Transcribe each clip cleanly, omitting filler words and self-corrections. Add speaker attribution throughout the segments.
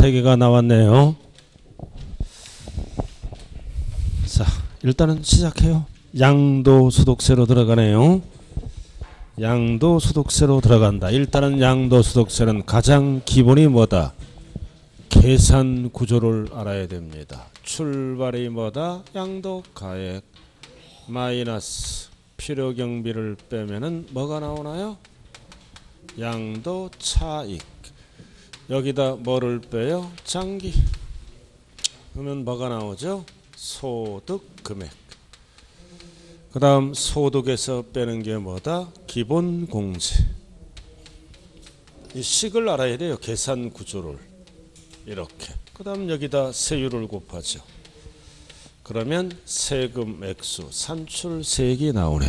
Speaker 1: 3개가 나왔네요. 자, 일단은 시작해요. 양도소득세로 들어가네요. 양도소득세로 들어간다. 일단은 양도소득세는 가장 기본이 뭐다? 계산 구조를 알아야 됩니다. 출발이 뭐다? 양도가액 마이너스 필요경비를 빼면은 뭐가 나오나요? 양도차익. 여기다 뭐를 빼요? 장기. 그러면 뭐가 나오죠? 소득금액. 그 다음 소득에서 빼는 게 뭐다? 기본공제. 이 식을 알아야 돼요. 계산 구조를. 이렇게. 그 다음 여기다 세율을 곱하죠. 그러면 세금 액수 산출세액이 나오네.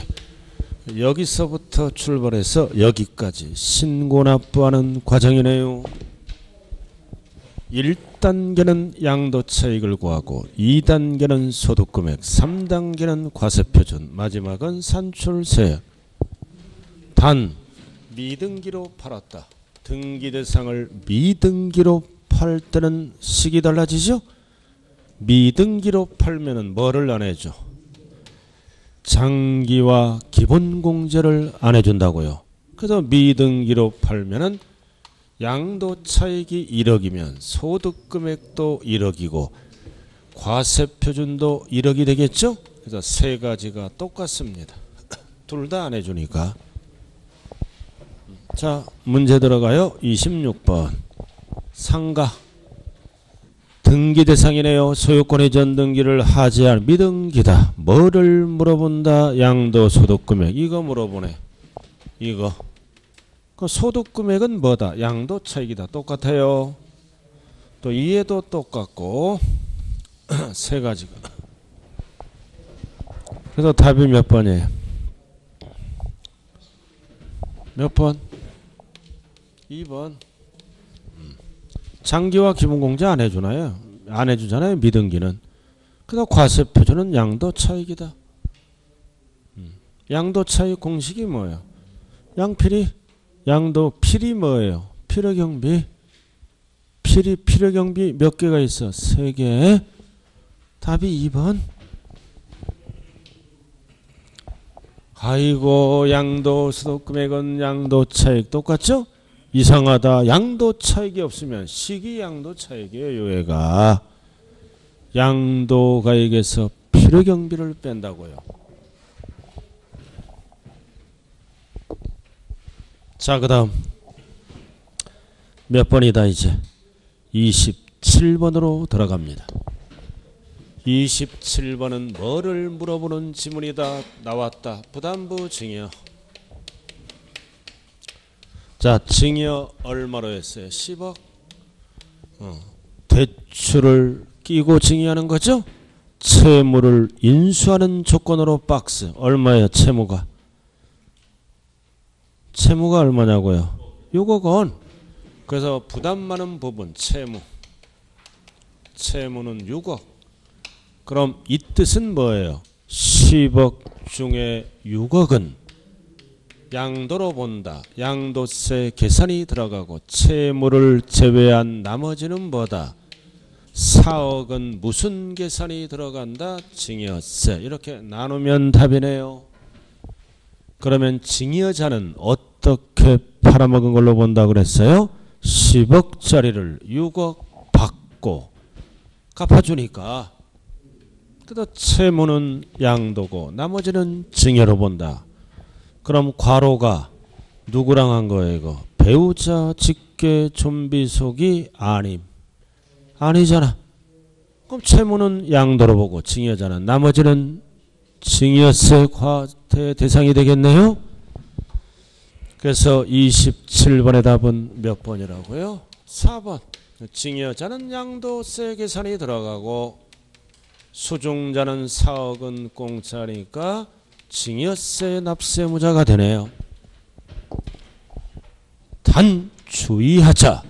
Speaker 1: 여기서부터 출발해서 여기까지 신고납부하는 과정이네요. 1단계는 양도차익을 구하고 2단계는 소득금액, 3단계는 과세표준, 마지막은 산출세액. 단 미등기로 팔았다. 등기대상을 미등기로 팔 때는 식이 달라지죠. 미등기로 팔면은 뭐를 안 해줘? 장기와 기본공제를 안 해준다고요. 그래서 미등기로 팔면은 양도차익이 1억이면 소득금액도 1억이고 과세표준도 1억이 되겠죠. 그래서 세 가지가 똑같습니다. 둘 다 안 해주니까. 자, 문제 들어가요. 26번 상가 등기 대상이네요. 소유권 이전 등기를 하지한 미등기다. 뭐를 물어본다? 양도소득금액. 이거 물어보네. 이거. 그 소득금액은 뭐다? 양도차익이다. 똑같아요. 또 이해도 똑같고 세 가지가. 그래서 답이 몇 번이에요? 몇 번? 2번. 장기와 기본공제 안 해주나요? 안 해주잖아요. 미등기는. 그래서 과세표준은 양도차익이다. 양도차익 공식이 뭐예요? 양필이? 양도필이 뭐예요? 필요경비. 필요경비 몇 개가 있어? 3개. 답이 2번. 아이고, 양도소득금액은 양도차익 똑같죠? 이상하다. 양도차익이 없으면 식이 양도차익이에요. 얘가 양도가액에서 필요경비를 뺀다고요. 자, 그 다음 몇 번이다 이제? 27번으로 들어갑니다. 27번은 뭐를 물어보는 지문이다. 나왔다. 부담부 증여. 자, 증여 얼마로 했어요? 10억. 대출을 끼고 증여하는 거죠? 채무를 인수하는 조건으로 박스. 얼마예요? 채무가 얼마냐고요? 6억 원. 그래서 부담 많은 부분 채무는 6억. 그럼 이 뜻은 뭐예요? 10억 중에 6억은 양도로 본다. 양도세 계산이 들어가고 채무를 제외한 나머지는 뭐다? 4억은 무슨 계산이 들어간다? 증여세. 이렇게 나누면 답이네요. 그러면 증여자는 어떻게 팔아먹은 걸로 본다 그랬어요? 10억짜리를 6억 받고 갚아주니까. 그래서 채무는 양도고 나머지는 증여로 본다. 그럼 과로가 누구랑 한 거예요? 이거 배우자 직계 좀비속이 아니잖아. 그럼 채무는 양도로 보고 증여자는 나머지는 증여세 과태 대상이 되겠네요. 그래서 27번의 답은 몇 번이라고요? 4번. 증여자는 양도세 계산이 들어가고 수중자는 4억은 공짜니까 증여세 납세무자가 되네요. 단 주의하자.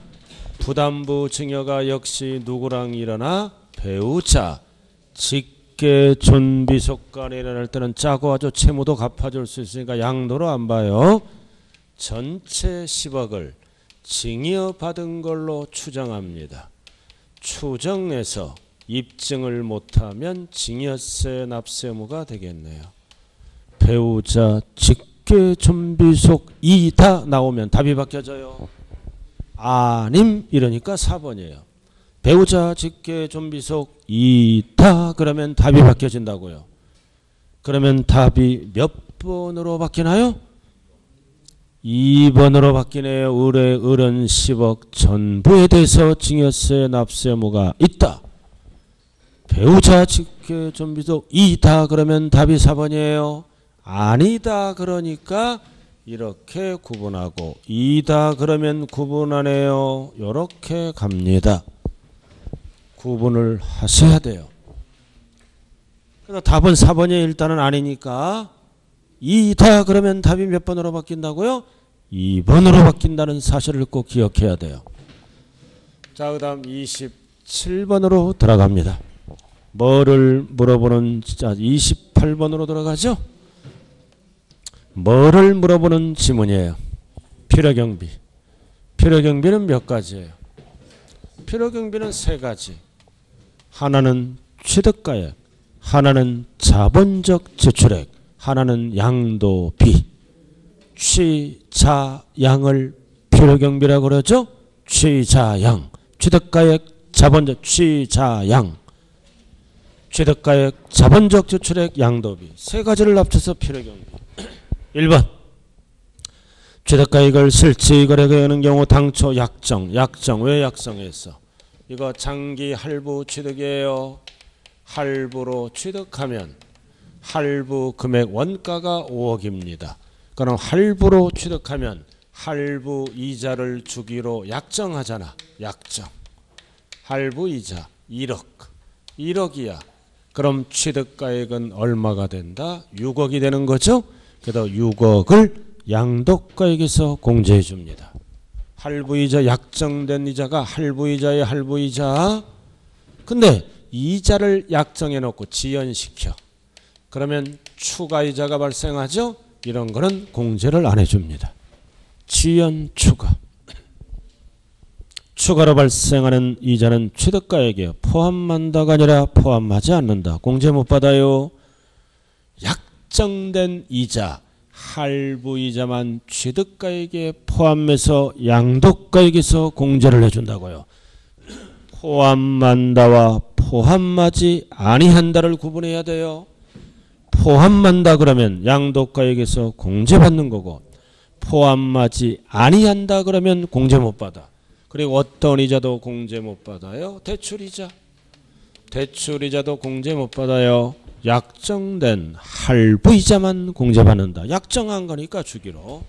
Speaker 1: 부담부 증여가 역시 누구랑 일어나? 배우자 직계 존비속 간에 일어날 때는 짜고 아주 채무도 갚아줄 수 있으니까 양도로 안 봐요. 전체 10억을 증여받은 걸로 추정합니다. 추정해서 입증을 못하면 증여세 납세 의무가 되겠네요. 배우자 직계 존비속 이다 나오면 답이 바뀌어져요. 아님 이러니까 4번이에요. 배우자 직계 존비속 이다 그러면 답이 바뀌어진다고요. 그러면 답이 몇 번으로 바뀌나요? 2번으로 바뀌네요. 의뢰 을은 10억 전부에 대해서 증여세 납세 의무가 있다. 배우자 직계 존비속 이다 그러면 답이 4번이에요. 아니다 그러니까 이렇게 구분하고 이다 그러면 구분하네요. 이렇게 갑니다. 구분을 하셔야 돼요. 그래서 답은 4번이 일단은 아니니까 이다 그러면 답이 몇 번으로 바뀐다고요? 2번으로 바뀐다는 사실을 꼭 기억해야 돼요. 자, 그 다음 27번으로 들어갑니다. 뭐를 물어보는, 자, 28번으로 들어가죠? 뭐를 물어보는 지문이에요? 필요경비. 필요경비는 몇 가지예요? 필요경비는 3가지. 하나는 취득가액, 하나는 자본적 지출액, 하나는 양도비. 취자양을 필요경비라고 그러죠? 취자양. 취득가액, 자본적 취자양. 취득가액, 자본적 지출액, 양도비. 3가지를 합쳐서 필요경비. 1번. 취득가액을 실지 거래가 여는 경우 당초 약정. 약정. 왜 약정했어? 이거 장기 할부 취득이에요. 할부로 취득하면 할부 금액 원가가 5억입니다. 그럼 할부로 취득하면 할부 이자를 주기로 약정하잖아. 약정. 할부 이자 1억. 1억이야. 그럼 취득가액은 얼마가 된다? 6억이 되는 거죠. 그래서 6억을 양도가액에서 공제해 줍니다. 할부이자 약정된 이자가 할부이자의 할부이자. 근데 이자를 약정해 놓고 지연시켜. 그러면 추가이자가 발생하죠. 이런 거는 공제를 안 해줍니다. 지연 추가. 추가로 발생하는 이자는 취득가액에 포함한다가 아니라 포함하지 않는다. 공제 못 받아요. 약정된 이자, 할부이자만 취득가액에 포함해서 양도가액에서 공제를 해준다고요. 포함한다와 포함하지 아니한다를 구분해야 돼요. 포함한다 그러면 양도가액에서 공제받는 거고, 포함하지 아니한다 그러면 공제 못 받아. 그리고 어떤 이자도 공제 못 받아요? 대출이자. 대출이자도 공제 못 받아요. 약정된 할부이자만 공제받는다. 약정한 거니까 주기로.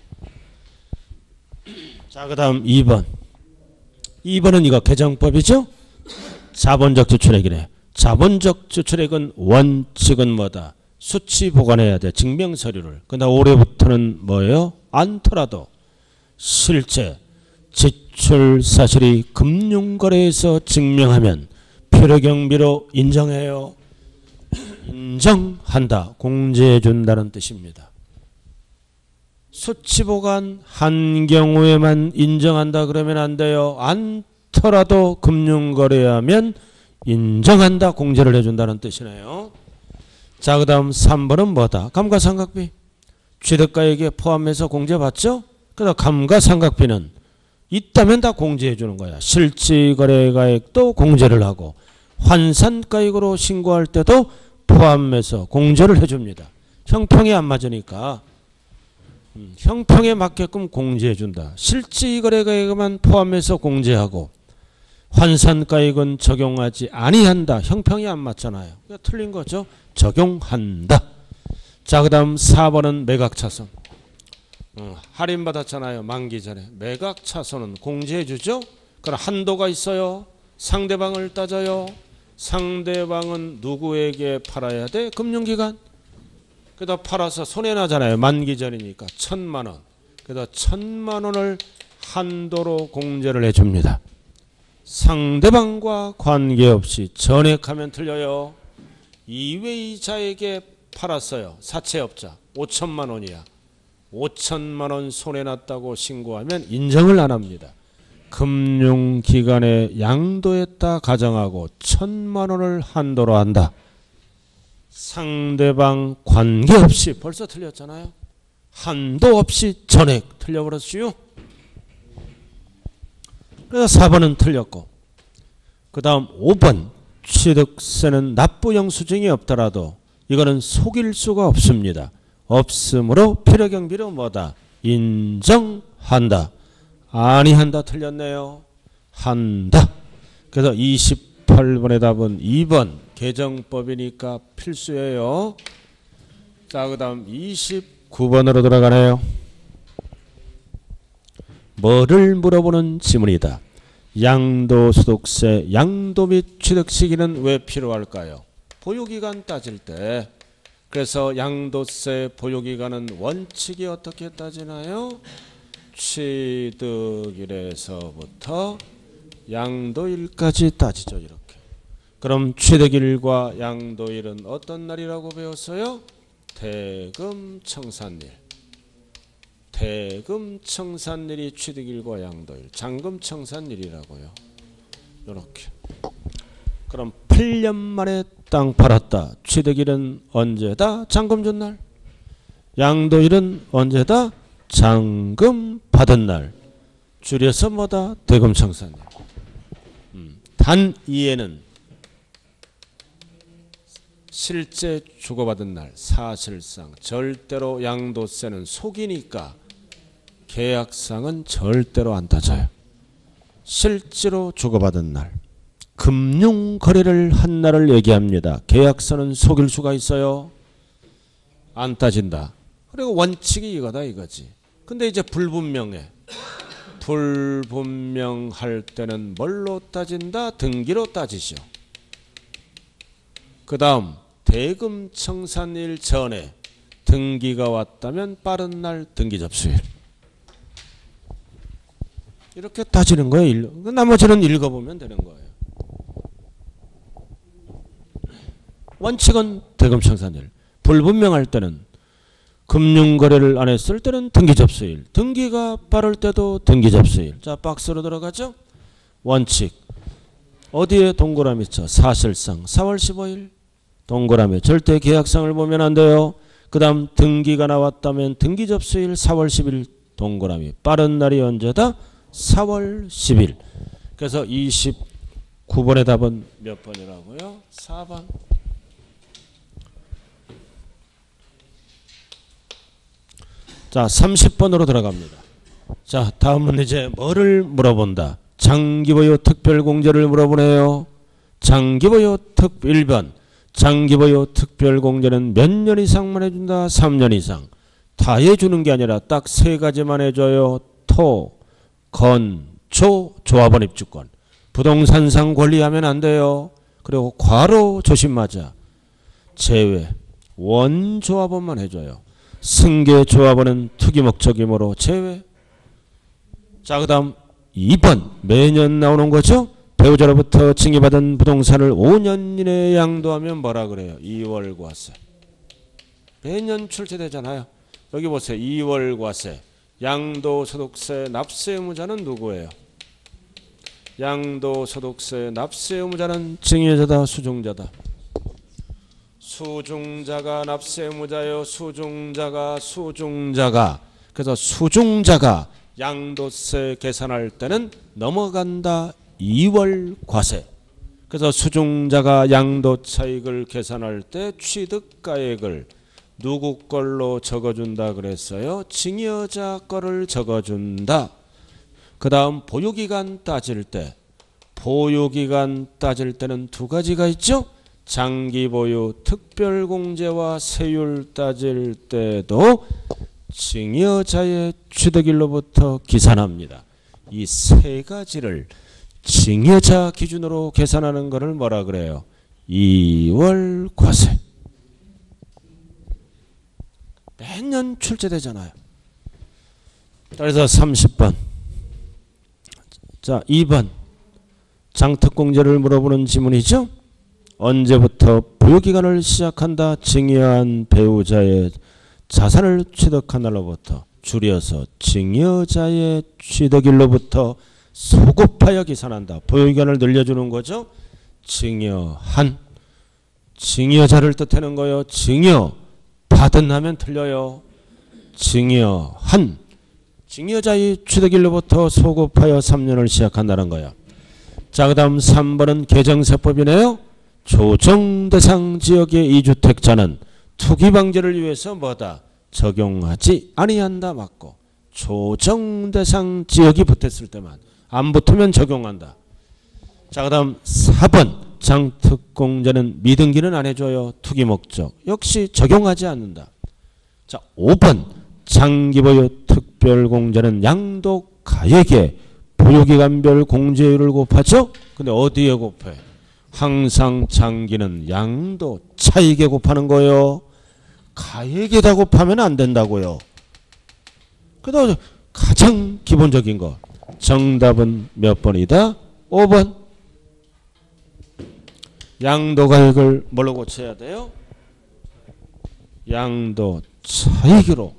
Speaker 1: 자, 그 다음 2번. 2번은 이거 개정법이죠? 자본적 지출액이래. 자본적 지출액은 원칙은 뭐다? 수치 보관해야 돼. 증명서류를. 근데 올해부터는 뭐예요? 않더라도 실제 지출 사실이 금융거래에서 증명하면 필요경비로 인정해요. 인정한다. 공제해 준다는 뜻입니다. 수치 보관한 경우에만 인정한다 그러면 안 돼요. 않더라도 금융거래하면 인정한다. 공제를 해준다는 뜻이네요. 자, 그 다음 3번은 뭐다? 감가상각비. 취득가액에 포함해서 공제받죠? 그래서 감가상각비는 있다면 다 공제해 주는 거야. 실지거래가액도 공제를 하고 환산가액으로 신고할 때도 포함해서 공제를 해줍니다. 형평이 안 맞으니까 형평에 맞게끔 공제해 준다. 실지거래가액만 포함해서 공제하고 환산가액은 적용하지 아니한다. 형평이 안 맞잖아요. 그러니까 틀린 거죠. 적용한다. 자, 그 다음 4번은 매각차손. 할인받았잖아요. 만기 전에. 매각차손은 공제해 주죠. 그럼 한도가 있어요. 상대방을 따져요. 상대방은 누구에게 팔아야 돼? 금융기관. 그래서 팔아서 손해나잖아요. 만기 전이니까 1,000만 원. 그래서 1,000만 원을 한도로 공제를 해줍니다. 상대방과 관계없이 전액하면 틀려요. 이외이자에게 팔았어요. 사채업자 5천만 원이야. 5천만 원 손해났다고 신고하면 인정을 안 합니다. 금융기관에 양도했다 가정하고 1,000만 원을 한도로 한다. 상대방 관계없이 벌써 틀렸잖아요. 한도 없이 전액 틀려버렸지요. 그래서 4번은 틀렸고, 그 다음 5번 취득세는 납부 영수증이 없더라도 이거는 속일 수가 없습니다. 없으므로 필요경비로 뭐다? 인정한다. 아니한다. 틀렸네요. 한다. 그래서 28번의 답은 2번 개정법이니까 필수예요. 자, 그 다음 29번으로 들어가네요. 뭐를 물어보는 지문이다. 양도소득세 양도 및 취득 시기는 왜 필요할까요? 보유기간 따질 때. 그래서 양도세 보유기간은 원칙이 어떻게 따지나요? 취득일에서부터 양도일까지 따지죠. 이렇게. 그럼 취득일과 양도일은 어떤 날이라고 배웠어요? 대금청산일. 대금청산일이 취득일과 양도일. 잔금청산일이라고요. 이렇게. 그럼 8년 만에 땅 팔았다. 취득일은 언제다? 잔금 준 날. 양도일은 언제다? 잔금 받은 날. 줄여서 뭐다? 대금청산일. 단 이에는 실제 주고받은 날. 사실상 절대로 양도세는 속이니까 계약상은 절대로 안 따져요. 실제로 주고받은 날. 금융거래를 한 날을 얘기합니다. 계약서는 속일 수가 있어요. 안 따진다. 그리고 원칙이 이거다 이거지. 근데 이제 불분명해. 불분명할 때는 뭘로 따진다? 등기로 따지죠. 그 다음 대금청산일 전에 등기가 왔다면 빠른 날 등기 접수일. 이렇게 따지는 거예요. 나머지는 읽어보면 되는 거예요. 원칙은 대금청산일. 불분명할 때는 금융거래를 안 했을 때는 등기 접수일. 등기가 빠를 때도 등기 접수일. 자, 박스로 들어가죠. 원칙. 어디에 동그라미 쳐? 사실상 4월 15일. 동그라미. 절대 계약상을 보면 안 돼요. 그 다음 등기가 나왔다면 등기 접수일 4월 10일. 동그라미. 빠른 날이 언제다? 4월 10일. 그래서 29번의 답은 몇 번이라고요? 4번. 자, 30번으로 들어갑니다. 자, 다음은 이제 뭐를 물어본다. 장기보유 특별공제를 물어보네요. 장기보유 1번. 장기보유 특별공제는 몇 년 이상만 해준다? 3년 이상. 다 해주는 게 아니라 딱 세 가지만 해줘요. 토, 건, 조, 조합원 입주권. 부동산상 권리하면 안 돼요. 그리고 과로 조심하자. 제외. 원조합원만 해줘요. 승계조합원은 투기 목적이므로 제외. 자, 그 다음 2번. 매년 나오는 거죠. 배우자로부터 증여받은 부동산을 5년 이내에 양도하면 뭐라 그래요? 2월 과세. 매년 출제되잖아요. 여기 보세요. 2월 과세. 양도소득세 납세 의무자는 누구예요? 양도소득세 납세 의무자는 증여자다, 수중자다? 수중자가 납세 의무자요. 수중자가. 그래서 수중자가 양도세 계산할 때는 넘어간다. 2월 과세. 그래서 수중자가 양도 차익을 계산할 때 취득가액을 누구 걸로 적어준다 그랬어요? 증여자 거를 적어준다. 그 다음 보유기간 따질 때는 두 가지가 있죠. 장기보유 특별공제와 세율 따질 때도 증여자의 취득일로부터 기산합니다. 이 세 가지를 증여자 기준으로 계산하는 것을 뭐라 그래요? 2월 과세. 매년 출제되잖아요. 그래서 30번. 자, 2번. 장특공제를 물어보는 지문이죠. 언제부터 보유기간을 시작한다? 증여한 배우자의 자산을 취득한 날로부터. 줄여서 증여자의 취득일로부터 소급하여 계산한다. 보유기간을 늘려주는 거죠. 증여한. 증여자를 뜻하는 거예요. 증여 받은 하면 틀려요. 증여한. 증여자의 취득일로부터 소급하여 3년을 시작한다는 거야. 자, 그 다음 3번은 개정세법이네요. 조정대상 지역의 이주택자는 투기방지를 위해서 뭐다? 적용하지 아니한다. 맞고. 조정대상 지역이 붙었을 때만. 안 붙으면 적용한다. 자, 그 다음 4번 장특공제는 미등기는 안 해줘요. 투기 목적. 역시 적용하지 않는다. 자, 5번 장기보유 특별공제는 양도가액에 보유기간별 공제율을 곱하죠. 근데 어디에 곱해? 항상 장기는 양도 차익에 곱하는 거예요. 가액에다 곱하면 안 된다고요. 그래도 가장 기본적인 거. 정답은 몇 번이다? 5번. 양도가액을 뭘로 고쳐야 돼요? 양도 차익으로.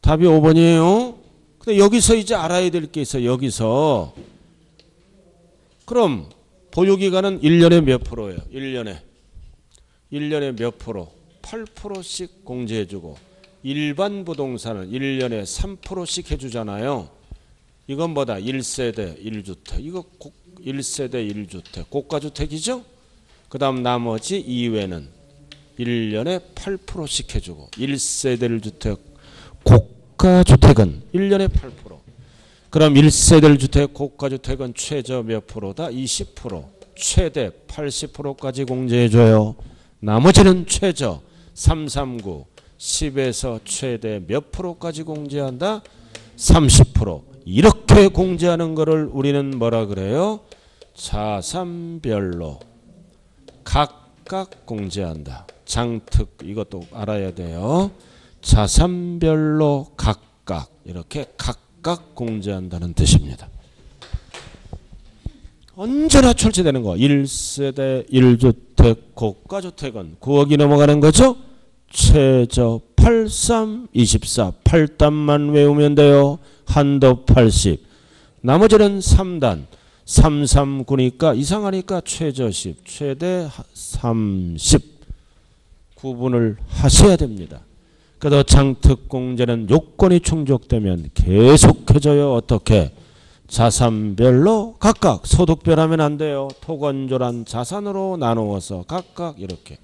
Speaker 1: 답이 5번이에요. 근데 여기서 이제 알아야 될 게 있어요. 여기서. 그럼 보유기간은 1년에 몇 프로예요? 1년에 몇 프로? 8%씩 공제해주고 일반 부동산은 1년에 3%씩 해주잖아요. 이건 뭐다? 1세대 1주택. 이거 1세대 1주택. 고가주택이죠? 그 다음 나머지 이외는 1년에 8%씩 해주고 1세대 1주택 고가주택은 1년에 8%. 그럼 1세대 1주택 고가주택은 최저 몇 프로다? 20%. 최대 80%까지 공제해줘요. 나머지는 최저 339, 10에서 최대 몇 프로까지 공제한다? 30%. 이렇게 공제하는 거를 우리는 뭐라 그래요? 자산별로 각각 공제한다. 장특 이것도 알아야 돼요. 자산별로 각각 이렇게 각각 공제한다는 뜻입니다. 언제나 출제되는 거. 1세대 1주택 고가주택은 9억이 넘어가는 거죠. 최저 83, 24 8단만 외우면 돼요. 한도 80. 나머지는 3단 339니까 이상하니까 최저 10 최대 30 구분을 하셔야 됩니다. 그래도 장특공제는 요건이 충족되면 계속해줘요. 어떻게? 자산별로 각각. 소득별 하면 안 돼요. 토건조란 자산으로 나누어서 각각 이렇게.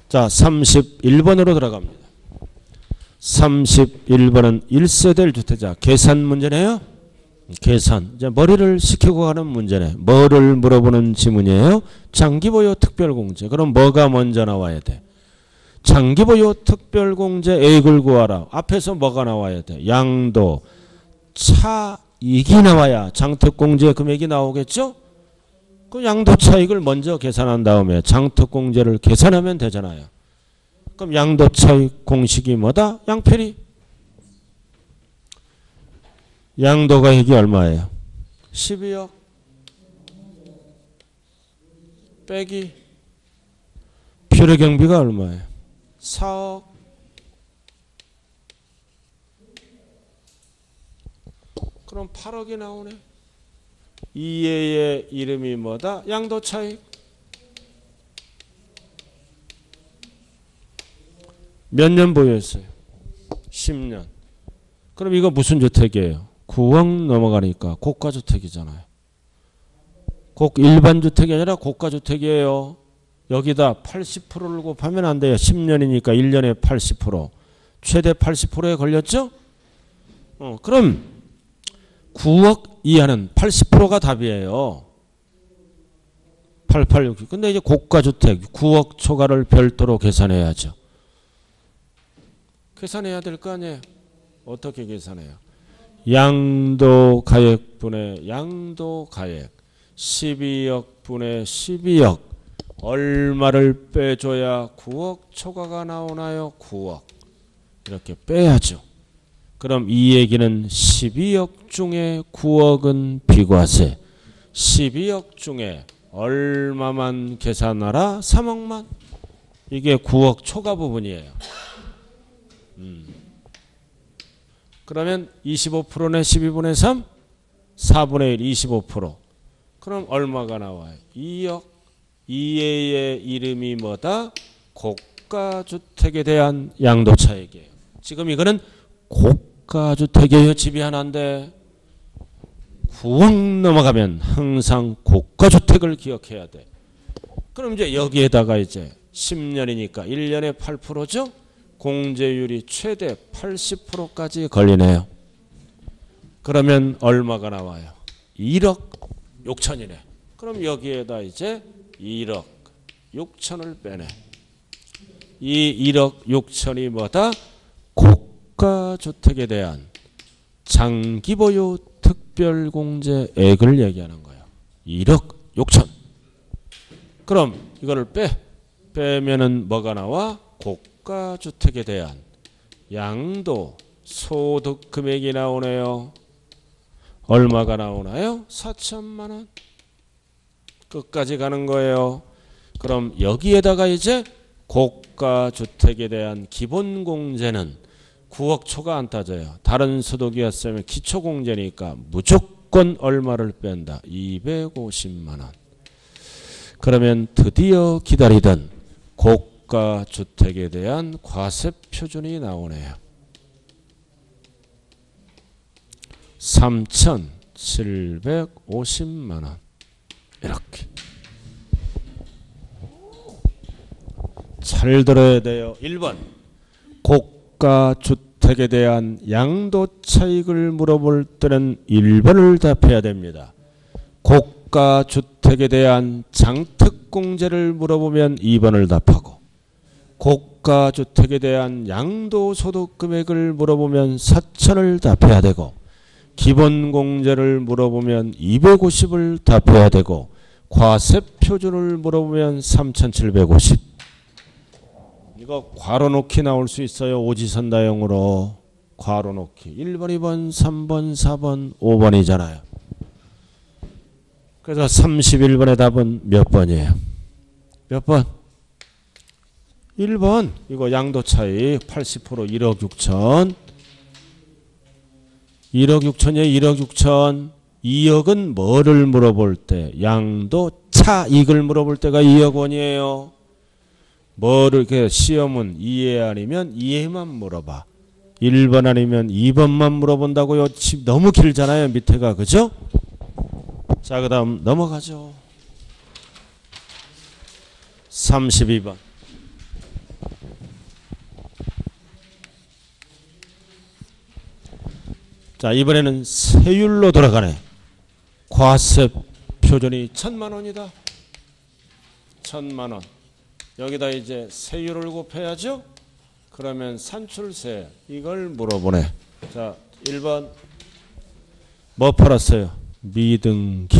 Speaker 1: 자, 31번으로 들어갑니다. 31번은 1세대 1주택자 계산 문제네요. 계산. 이제 머리를 식히고 가는 문제네. 뭐를 물어보는 지문이에요? 장기보유 특별공제. 그럼 뭐가 먼저 나와야 돼? 장기보유 특별공제액을 구하라. 앞에서 뭐가 나와야 돼? 양도 차익이 나와야 장특공제 금액이 나오겠죠? 그 양도 차익을 먼저 계산한 다음에 장특공제를 계산하면 되잖아요. 그럼 양도 차익 공식이 뭐다? 양필이. 양도가액이 얼마예요? 12억 빼기 필요경비가 얼마예요? 4억. 그럼 8억이 나오네. 이해의 이름이 뭐다? 양도차익. 몇 년 보유했어요? 10년. 그럼 이거 무슨 주택이에요? 9억 넘어가니까 고가주택이잖아요. 일반 주택이 아니라 고가주택이에요. 여기다 80%를 곱하면 안 돼요. 10년이니까 1년에 80%. 최대 80%에 걸렸죠? 그럼 9억 이하는 80%가 답이에요. 8869. 근데 이제 고가주택 9억 초과를 별도로 계산해야죠. 계산해야 될 거 아니에요. 어떻게 계산해요? 양도가액분의 양도가액 12억 분의 12억 얼마를 빼줘야 9억 초과가 나오나요? 9억. 이렇게 빼야죠. 그럼 이 얘기는 12억 중에 9억은 비과세. 12억 중에 얼마만 계산하라? 3억만. 이게 9억 초과 부분이에요. 그러면 25%네 12분의 3? 4분의 1, 25%. 그럼 얼마가 나와요? 2억. 이의 이름이 뭐다? 고가주택에 대한 양도차익이에요. 지금 이거는 고가주택이에요. 집이 하나인데 9억 넘어가면 항상 고가주택을 기억해야 돼. 그럼 이제 여기에다가 이제 10년이니까 1년에 8%죠? 공제율이 최대 80%까지 걸리네요. 그러면 얼마가 나와요? 1억 6천이네. 그럼 여기에다 이제 1억 6천을 빼네. 이 1억 6천이 뭐다? 고가주택에 대한 장기보유 특별공제액을 얘기하는 거예요. 1억 6천. 그럼 이거를 빼면은 뭐가 나와? 고가주택에 대한 양도 소득 금액이 나오네요. 얼마가 나오나요? 4천만 원. 끝까지 가는 거예요. 그럼 여기에다가 이제 고가주택에 대한 기본공제는 9억 초가 안 따져요. 다른 소득이었으면 기초공제니까 무조건 얼마를 뺀다? 250만 원. 그러면 드디어 기다리던 고가주택에 대한 과세표준이 나오네요. 3,750만 원. 이렇게. 잘 들어야 돼요. 1번. 고가주택에 대한 양도차익을 물어볼 때는 1번을 답해야 됩니다. 고가주택에 대한 장특공제를 물어보면 2번을 답하고, 고가주택에 대한 양도소득금액을 물어보면 4천을 답해야 되고, 기본공제를 물어보면 250을 답해야 되고, 과세표준을 물어보면 3,750. 이거 괄호놓기 나올 수 있어요. 오지선다형으로 괄호놓기. 1번, 2번, 3번, 4번, 5번이잖아요. 그래서 31번의 답은 몇 번이에요? 몇 번? 1번. 이거 양도차익 80% 1억 6천. 1억 6천이에요. 1억 6천. 2억은 뭐를 물어볼 때? 양도차익을 물어볼 때가 2억 원이에요. 뭐를 이렇게 시험은 이해 아니면 이해만 물어봐. 1번 아니면 2번만 물어본다고요. 너무 길잖아요. 밑에가. 그죠? 자, 그 다음 넘어가죠. 32번. 자, 이번에는 세율로 돌아가네. 과세 표준이 1,000만 원이다. 1,000만 원. 여기다 이제 세율을 곱해야죠. 그러면 산출세 이걸 물어보네. 자, 1번 뭐 팔았어요? 미등기.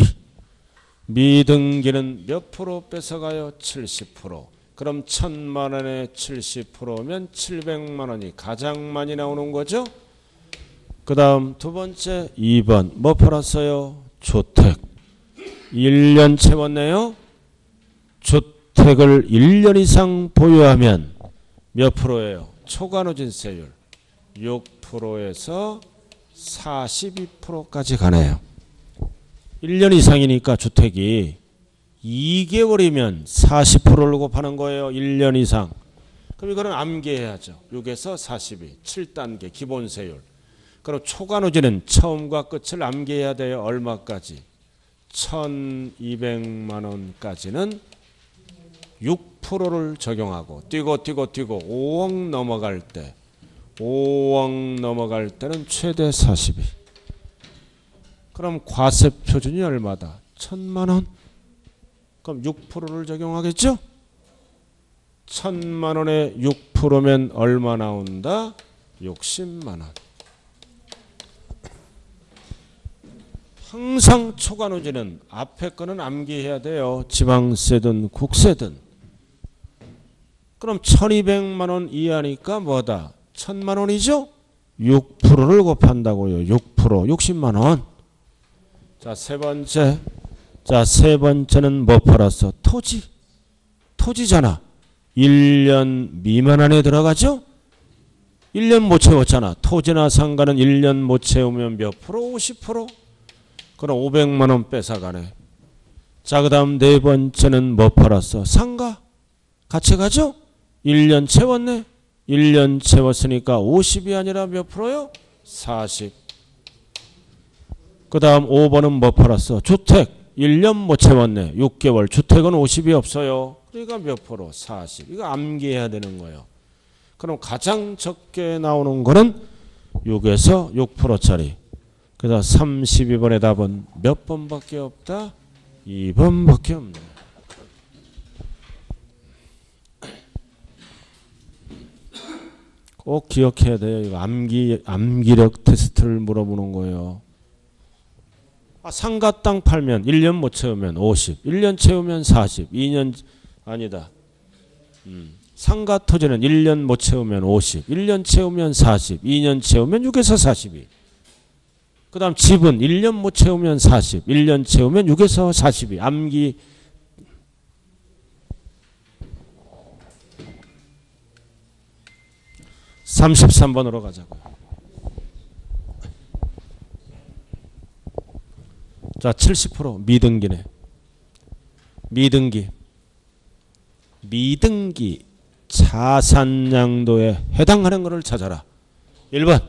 Speaker 1: 미등기는 몇 프로 뺏어가요? 70%. 그럼 1,000만 원에 70%면 700만 원이 가장 많이 나오는 거죠. 그 다음 두 번째 2번 뭐 팔았어요? 주택. 1년 채웠네요. 주택을 1년 이상 보유하면 몇 프로예요? 초과누진세율 6%에서 42%까지 가네요. 1년 이상이니까 주택이 2개월이면 40%를 곱하는 거예요. 1년 이상. 그럼 이거는 암기해야죠. 6에서 42, 7단계 기본세율. 그럼 초과누진은 처음과 끝을 암기해야 돼요. 얼마까지? 1,200만 원까지는 6%를 적용하고 뛰고 5억 넘어갈 때 5억 넘어갈 때는 최대 42. 그럼 과세 표준이 얼마다? 1,000만 원. 그럼 6%를 적용하겠죠? 1,000만 원에 6%면 얼마 나온다? 60만 원. 항상 초과누진은 앞에 거는 암기해야 돼요. 지방세든 국세든. 그럼 1,200만 원 이하니까 뭐다? 1,000만 원이죠? 6%를 곱한다고요. 6%. 60만 원. 자, 세 번째. 자, 세 번째는 뭐 팔았어? 토지. 토지잖아. 1년 미만 안에 들어가죠? 1년 못 채웠잖아. 토지나 상가는 1년 못 채우면 몇 프로? 50%? 그럼 500만 원 뺏어가네. 자, 그 다음 네 번째는 뭐 팔았어? 상가. 같이 가죠? 1년 채웠네. 1년 채웠으니까 50이 아니라 몇 프로요? 40. 그 다음 5번은 뭐 팔았어? 주택. 1년 못 채웠네. 6개월. 주택은 50이 없어요. 그러니까 몇 프로? 40. 이거 암기해야 되는 거예요. 그럼 가장 적게 나오는 거는 6에서 6%짜리. 그래서 32번의 답은 몇 번밖에 없다? 2번밖에 없네. 꼭 기억해야 돼요. 이거 암기력 테스트를 물어보는 거예요. 상가 땅 팔면 1년 못 채우면 50, 1년 채우면 40, 2년 아니다. 상가 토지는 1년 못 채우면 50, 1년 채우면 40, 2년 채우면 6에서 42. 그 다음 집은 1년 못 채우면 40, 1년 채우면 6에서 42. 암기. (33번으로) 가자고요. 자, 70% 미등기네. 미등기 자산양도에 해당하는 것을 찾아라. 1번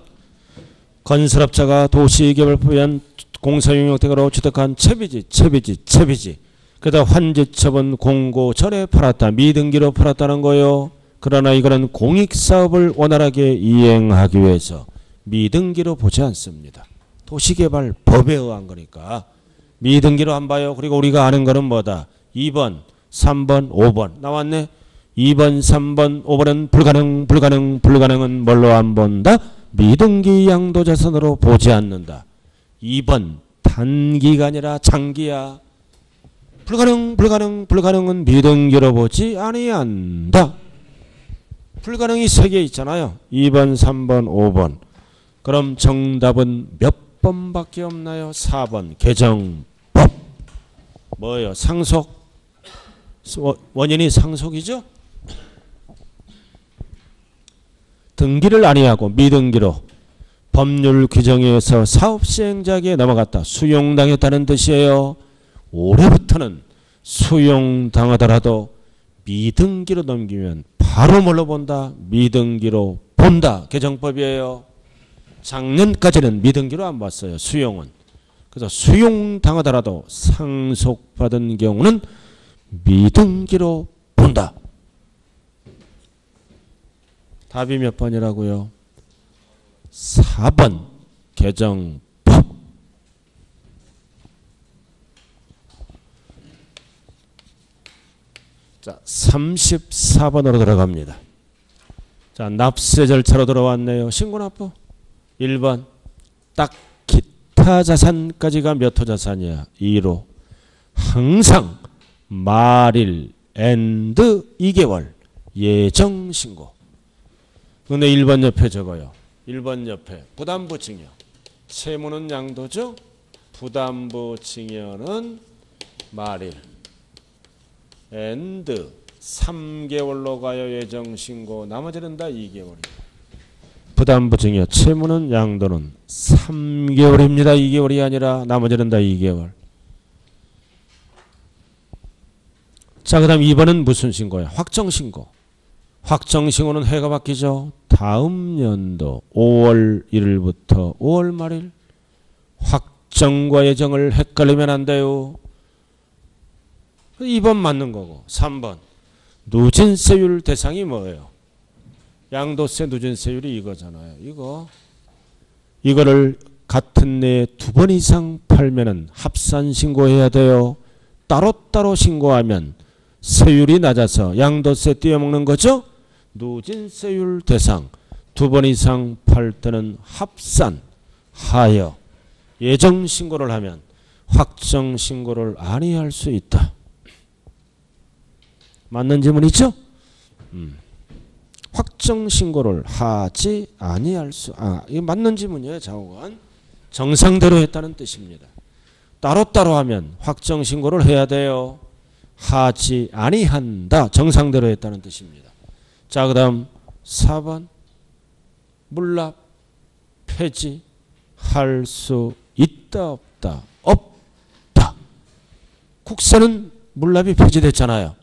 Speaker 1: 건설업자가 도시개발법에 의한 공사용역대가로 취득한 채비지. 그러다 환지처분 공고 전에 팔았다. 미등기로 팔았다는 거요. 그러나 이거는 공익사업을 원활하게 이행하기 위해서 미등기로 보지 않습니다. 도시개발법에 의한 거니까 미등기로 안 봐요. 그리고 우리가 아는 거는 뭐다? 2번, 3번, 5번 나왔네. 2번, 3번, 5번은 불가능은 뭘로 안 본다? 미등기 양도자산으로 보지 않는다. 2번 단기가 아니라 장기야. 불가능은 미등기로 보지 아니한다. 불가능이 3개 있잖아요. 2번, 3번, 5번. 그럼 정답은 몇 번밖에 없나요? 4번 개정법. 뭐예요? 상속. 원인이 상속이죠? 등기를 아니하고 미등기로 법률 규정에 의해서 사업시행자에게 넘어갔다. 수용당했다는 뜻이에요. 올해부터는 수용당하더라도 미등기로 넘기면 바로 뭘로 본다? 미등기로 본다. 개정법이에요. 작년까지는 미등기로 안 봤어요. 수용은. 그래서 수용당하더라도 상속받은 경우는 미등기로 본다. 답이 몇 번이라고요? 4번 개정법. 자, 34번으로 들어갑니다. 자, 납세 절차로 들어왔네요. 신고납부. 1번 딱 기타 자산까지가 몇 호 자산이야? 2로. 항상 말일 앤드 2개월 예정신고. 근데 1번 옆에 적어요. 1번 옆에 부담부 증여. 채무는 양도죠. 부담부 증여는 말일 앤드 3개월로 가요. 예정신고. 나머지는 다 2개월이에요. 부담부 증여 채무는 양도는 3개월입니다. 2개월이 아니라 나머지는 다 2개월. 자, 그 다음 2번은 무슨 신고야? 확정신고. 확정신고는 해가 바뀌죠. 다음 연도 5월 1일부터 5월 말일. 확정과 예정을 헷갈리면 안 돼요. 2번 맞는 거고. 3번 누진세율 대상이 뭐예요? 양도세 누진세율이 이거잖아요. 이거를 같은 해에 2번 이상 팔면은 합산 신고해야 돼요. 따로따로 신고하면 세율이 낮아서 양도세 띄어먹는 거죠. 누진세율 대상 2번 이상 팔 때는 합산하여 예정 신고를 하면 확정 신고를 아니할 수 있다. 맞는 질문이죠? 확정 신고를 하지 아니할 수. 이게 맞는 질문이에요. 좌우간 정상대로 했다는 뜻입니다. 따로따로 하면 확정 신고를 해야 돼요. 하지 아니한다. 정상대로 했다는 뜻입니다. 자, 그 다음 4번 물납 폐지할 수 있다 없다? 없다. 국세는 물납이 폐지됐잖아요.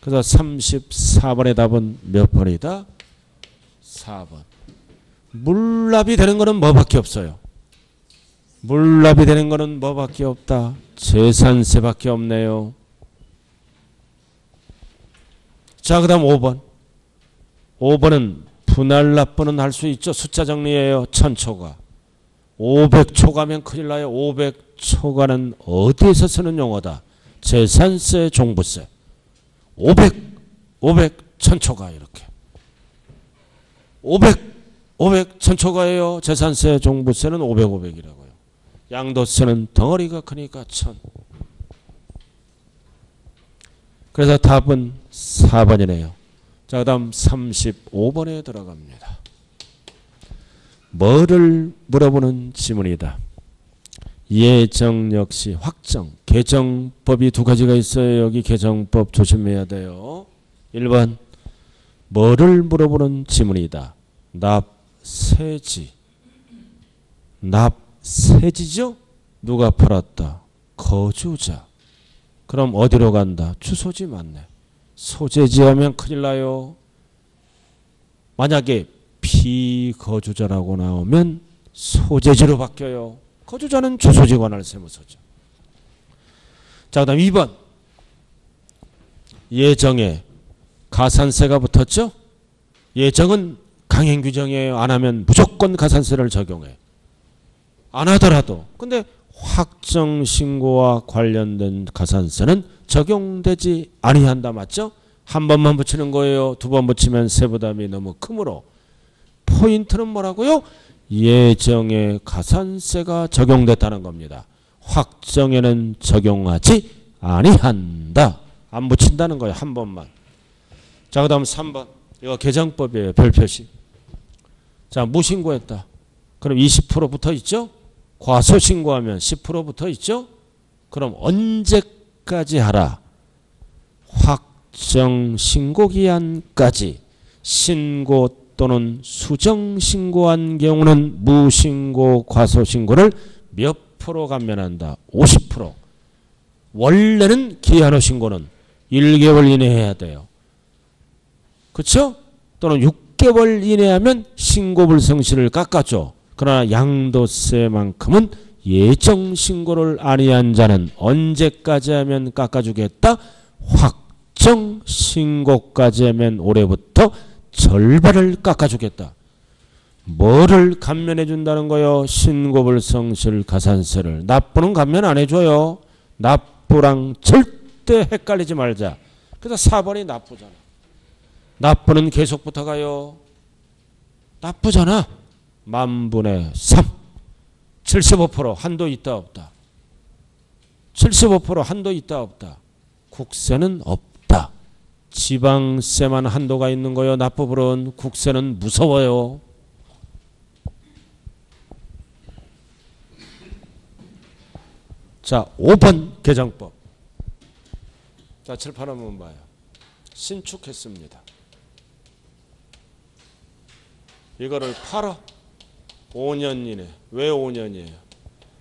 Speaker 1: 그래서 34번의 답은 몇 번이다? 4번. 물납이 되는 거는 뭐밖에 없어요? 물납이 되는 거는 뭐밖에 없다? 재산세밖에 없네요. 자, 그 다음 5번. 5번은 분할 납부는 할 수 있죠. 숫자 정리예요. 1000초가. 500초가면 큰일 나요. 500초가는 어디에서 쓰는 용어다? 재산세, 종부세. 500, 1000초가 이렇게. 500, 1000초가예요. 재산세, 종부세는 500이라고요. 양도세는 덩어리가 크니까 1000. 그래서 답은 4번이네요. 자, 그 다음 35번에 들어갑니다. 뭐를 물어보는 지문이다. 예정 역시 확정, 개정법이 두 가지가 있어요. 여기 개정법 조심해야 돼요. 1번 뭐를 물어보는 지문이다. 납세지. 납세지죠? 누가 팔았다? 거주자. 그럼 어디로 간다? 주소지 맞네. 소재지 하면 큰일 나요. 만약에 피거주자라고 나오면 소재지로 바뀌어요. 거주자는 주소지 관할 세무서죠. 자, 그 다음 2번. 예정에 가산세가 붙었죠? 예정은 강행 규정이에요. 안 하면 무조건 가산세를 적용해. 안 하더라도. 근데 확정신고와 관련된 가산세는 적용되지 아니한다. 맞죠? 한 번만 붙이는 거예요. 두 번 붙이면 세부담이 너무 크므로. 포인트는 뭐라고요? 예정에 가산세가 적용됐다는 겁니다. 확정에는 적용하지 아니한다. 안 붙인다는 거예요. 한 번만. 자, 그 다음 3번. 이거 개정법이에요. 별표시. 자, 무신고했다. 그럼 20% 붙어 있죠? 과소신고하면 10% 붙어 있죠? 그럼 언제까지 하라? 확정신고기한까지. 신고 또는 수정신고한 경우는 무신고 과소신고를 몇 프로 감면한다? 50%. 원래는 기한후 신고는 1개월 이내에 해야 돼요. 그렇죠? 또는 6개월 이내하면 신고불성시를 깎아줘. 그러나 양도세만큼은 예정신고를 아니한 자는 언제까지 하면 깎아주겠다? 확정신고까지 하면 올해부터 절반을 깎아주겠다. 뭐를 감면해 준다는 거요? 신고불성실 가산세를. 납부는 감면 안 해줘요. 납부랑 절대 헷갈리지 말자. 그래서 4번이 납부잖아. 납부는 계속 붙어가요. 납부잖아. 만분의 3. 75% 한도 있다 없다. 75% 한도 있다 없다. 국세는 없다. 지방세만 한도가 있는 거요. 납부불은. 국세는 무서워요. 자, 5번 개정법. 자, 칠판 한번 봐요. 신축했습니다. 이거를 팔아. 5년 이내. 왜 5년이에요?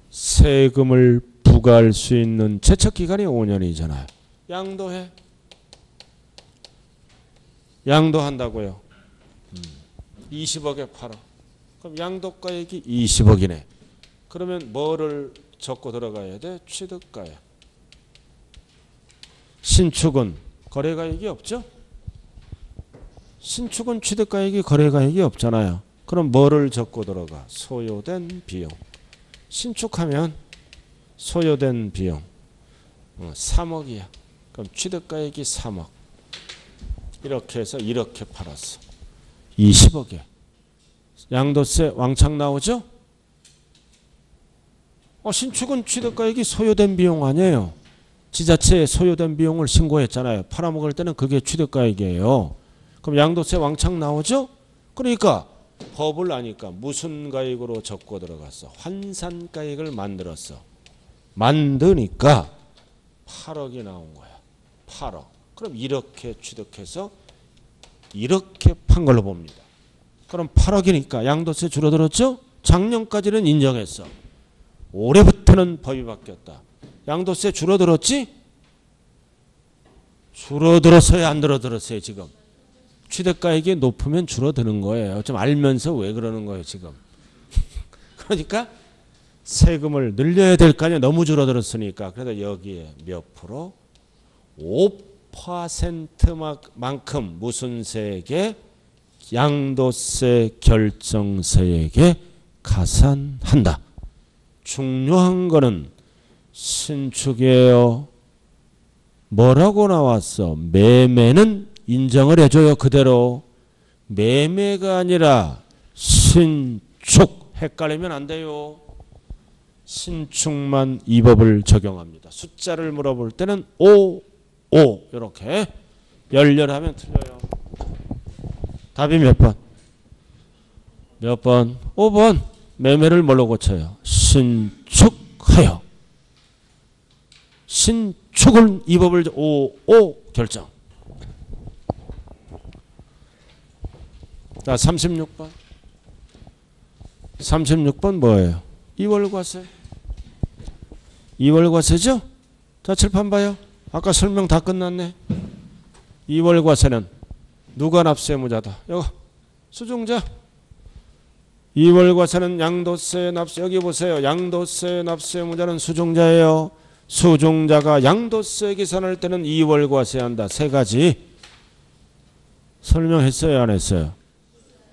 Speaker 1: 세금을 부과할 수 있는 제척기간이 5년이잖아요. 양도해. 양도한다고요. 20억에 팔아. 그럼 양도가액이 20억이네. 그러면 뭐를 적고 들어가야 돼? 취득가액. 신축은 거래가액이 없죠? 신축은 취득가액이 거래가액이 없잖아요. 그럼 뭐를 적고 들어가? 소요된 비용. 신축하면 소요된 비용 3억이야. 그럼 취득가액이 3억. 이렇게 해서 이렇게 팔았어. 20억에. 양도세 왕창 나오죠? 신축은 취득가액이 소요된 비용 아니에요. 지자체에 소요된 비용을 신고했잖아요. 팔아먹을 때는 그게 취득가액이에요. 그럼 양도세 왕창 나오죠? 그러니까 법을 아니까 무슨 가액으로 적고 들어갔어? 환산가액을 만들었어. 만드니까 8억이 나온 거야. 8억. 그럼 이렇게 취득해서 이렇게 판 걸로 봅니다. 그럼 그럼 8억이니까 양도세 줄어들었죠? 작년까지는 인정했어. 올해부터는 법이 바뀌었다. 양도세 줄어들었지? 줄어들었어요, 안 줄어들었어요, 지금? 취득가액이 높으면 줄어드는 거예요. 좀 알면서 왜 그러는 거예요, 지금? 그러니까 세금을 늘려야 될 거 아니야. 너무 줄어들었으니까. 그래서 여기에 몇 프로? 5%만큼 무슨 세액에? 양도세 결정세액에 가산한다. 중요한 거는 신축이에요. 뭐라고 나왔어? 매매는 인정을 해줘요. 그대로. 매매가 아니라 신축. 헷갈리면 안 돼요. 신축만 이 법을 적용합니다. 숫자를 물어볼 때는 5, 5 이렇게 열렬하면 틀려요. 답이 몇 번? 몇 번? 5번. 매매를 뭘로 고쳐요? 신축하여. 신축을 이 법을 5, 5 결정. 자, 36번. 36번 뭐예요? 2월과세. 2월과세죠? 자, 칠판 봐요. 아까 설명 다 끝났네. 2월과세는 누가 납세무자다? 이거 수중자. 2월과세는 양도세 납세. 여기 보세요. 양도세 납세무자는 수중자예요. 수중자가 양도세 계산할 때는 2월과세한다. 세 가지 설명했어요, 안 했어요?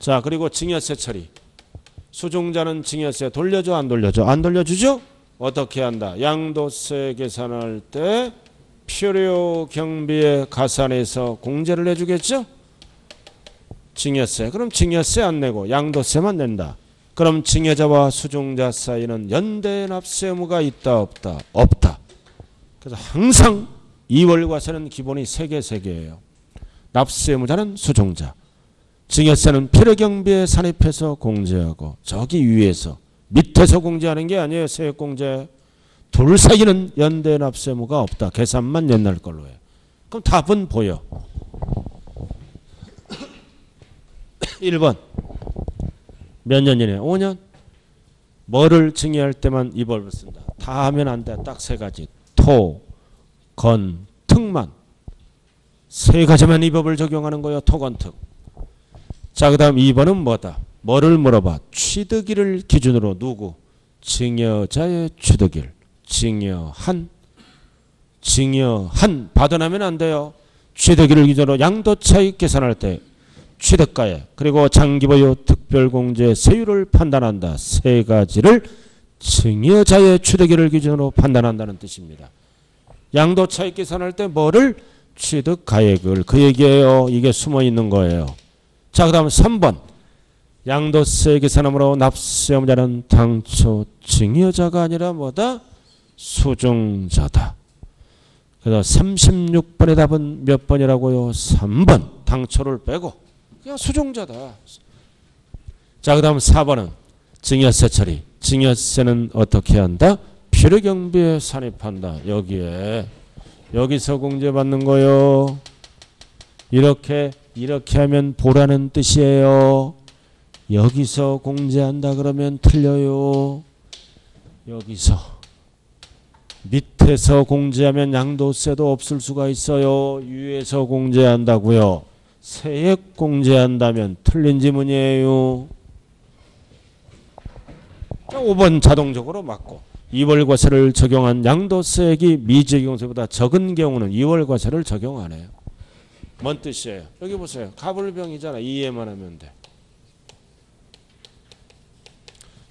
Speaker 1: 자, 그리고 증여세 처리. 수중자는 증여세 돌려줘, 안 돌려줘? 안 돌려주죠? 어떻게 한다? 양도세 계산할 때 필요 경비에 가산해서 공제를 해주겠죠? 증여세. 그럼 증여세 안 내고 양도세만 낸다. 그럼 증여자와 수중자 사이는 연대 납세 의무가 있다, 없다? 없다. 그래서 항상 2월과세는 기본이 3개예요. 납세 의무자는 수중자. 증여세는 필요경비에 산입해서 공제하고 저기 위에서 밑에서 공제하는 게 아니에요. 세액공제. 둘 사이는 연대 납세 의무가 없다. 계산만 옛날 걸로 해. 그럼 답은 보여. 1번. 몇 년이네? 5년. 뭐를 증여할 때만 이 법을 쓴다. 다 하면 안 돼. 딱 세 가지. 토, 건, 특만. 세 가지만 이 법을 적용하는 거예요. 토, 건, 특. 자, 그 다음 2번은 뭐다? 뭐를 물어봐? 취득일을 기준으로 누구? 증여자의 취득일. 증여한. 받아나면 안 돼요. 취득일을 기준으로 양도차익 계산할 때 취득가액 그리고 장기보유 특별공제 세율을 판단한다. 세 가지를 증여자의 취득일을 기준으로 판단한다는 뜻입니다. 양도차익 계산할 때 뭐를? 취득가액을. 그 얘기예요. 이게 숨어있는 거예요. 자, 그 다음 3번. 양도세 계산함으로 납세 의무자는 당초 증여자가 아니라 뭐다? 수중자다. 그래서 36번의 답은 몇 번이라고요? 3번. 당초를 빼고 그냥 수중자다. 자, 그 다음 4번은 증여세 처리. 증여세는 어떻게 한다? 필요경비에 산입한다. 여기서 공제받는 거요. 이렇게 하면 보라는 뜻이에요. 여기서 공제한다 그러면 틀려요. 여기서 밑에서 공제하면 양도세도 없을 수가 있어요. 위에서 공제한다고요. 세액 공제한다면 틀린 지문이에요. 자, 5번 자동적으로 맞고 2월과세를 적용한 양도세액이 미적용세보다 적은 경우는 2월과세를 적용 안 해요. 뭔 뜻이에요? 여기 보세요. 가불병이잖아. 이해만 하면 돼.